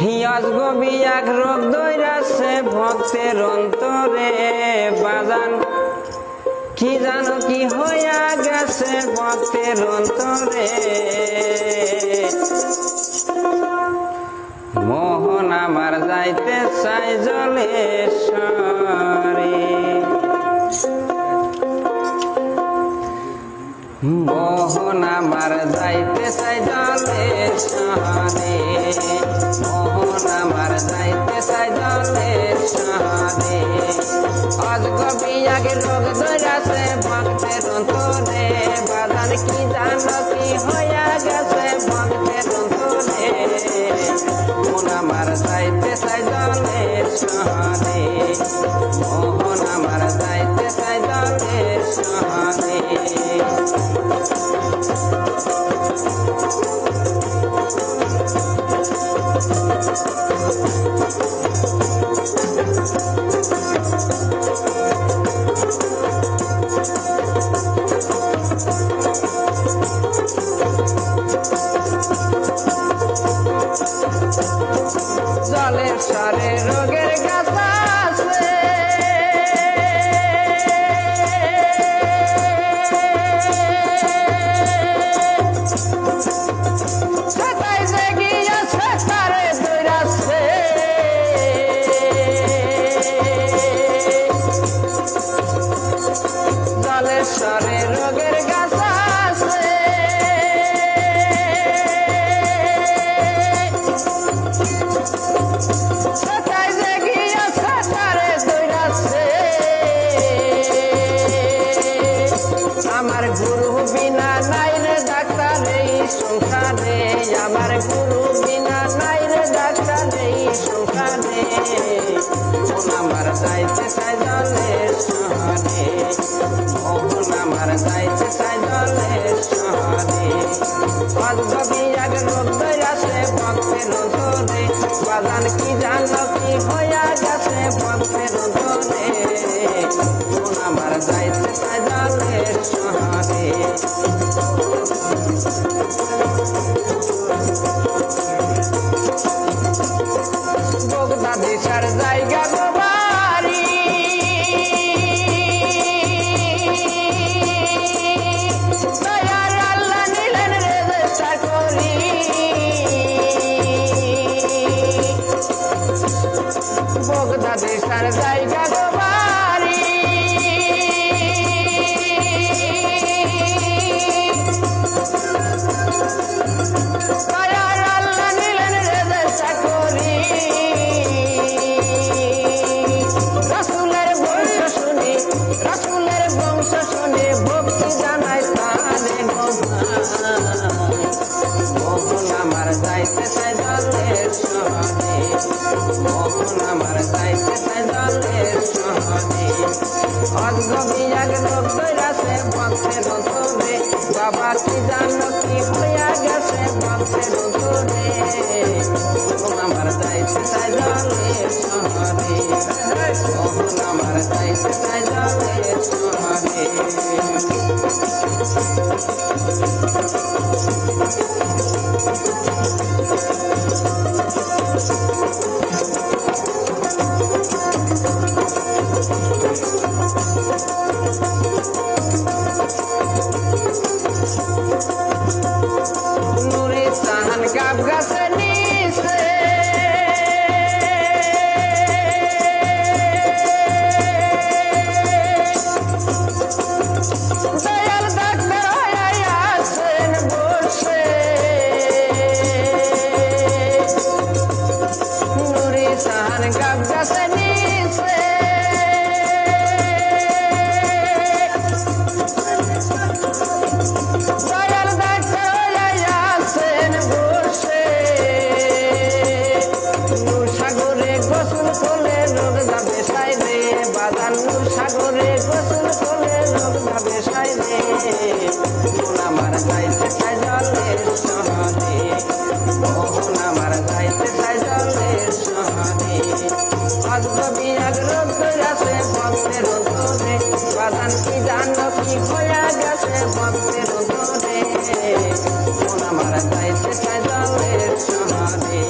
হিয়াজগবি এক রোগ দৈরাছে ভক্তের অন্তরে বাজান কি জানো কি হইয়া গেছে ভক্তের অন্তরে মোহন আমার যাইতে চাই জলেশ্বরে মোহন আমার যাইতে চাই জলেশ্বরে মোহন আমার যাইতে চাই জলেশ্বরে অজগবি এক রোগ ধরাছে ভক্তের অন্তরে বাজান কি জানো কি হইয়া গেছে ভক্তের অন্তরে মোহন আমার যাইতে চাই জলেশ্বরে মোহন আমার যাইতে চাই জলেশ্বরে জলেশ্বরে রোগের গাথা আছে সেটাই যে গিয়েছে তারে দৌড়াচ্ছে জলেশ্বরে রোগের গাথা আছে আমার গুরু বিনা নাই রে ডাক্তার এই সংসারে আমার গুরু বিনা নাই রে ডাক্তার এই সংসারে মোহন আমার যাইতে চাই জলেশ্বরে মোহন আমার যাইতে চাই জলেশ্বরে অজগবি এক রোগ ধরাছে ভক্তের অন্তরে বাজান কি জানো কি হইয়া গেছে ভক্তের অন্তরে মোহন আমার যাইতে চাই জলেশ্বরে বগদা দেশার জায়গা গো বাড়ি দয়ার আল্লাহ নিলেন রেজিস্টার করি বগদা দেশার জায়গা গো বাড়ি দয়ার আল্লাহ নিলেন রেজিস্টার করি রাসূলের বংশ শুনে ভক্তি জানাই তারে মোহন আমার যাইতে চাই জলেশ্বরে মোহন আমার যাইতে চাই জলেশ্বরে অজগবি এক রোগ ধরাছে ভক্তের অন্তরে বাবা কি জানো কি হইয়া গেছে ভক্তের অন্তরে মোহন আমার যাইতে চাই জলেশ্বরে মোহন আমার যাইতে চাই জলেশ্বরে নুরে সাহান গাব গাছে নিছে দয়াল ডাক্তার আছেন বসে নুরে সাহান গাব গাছে নিছে দয়াল ডাক্তার আছেন বসে নূর সাগরে গোসল করলে রোগ যাবে সাইরে বাজান নূর সাগরে গোসল করলে রোগ যাবে সাইরে মোহন আমার যাইতে চাই জলেশ্বরে মোহন আমার যাইতে চাই জলেশ্বরে অজগবি এক রোগ ধরাছে ভক্তের অন্তরে বাজান কি জানো কি হইয়া গেছে ভক্তের অন্তরে মোহন আমার যাইতে চাই জলেশ্বরে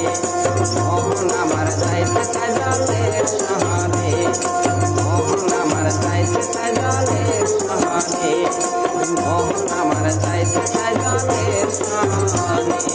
পানি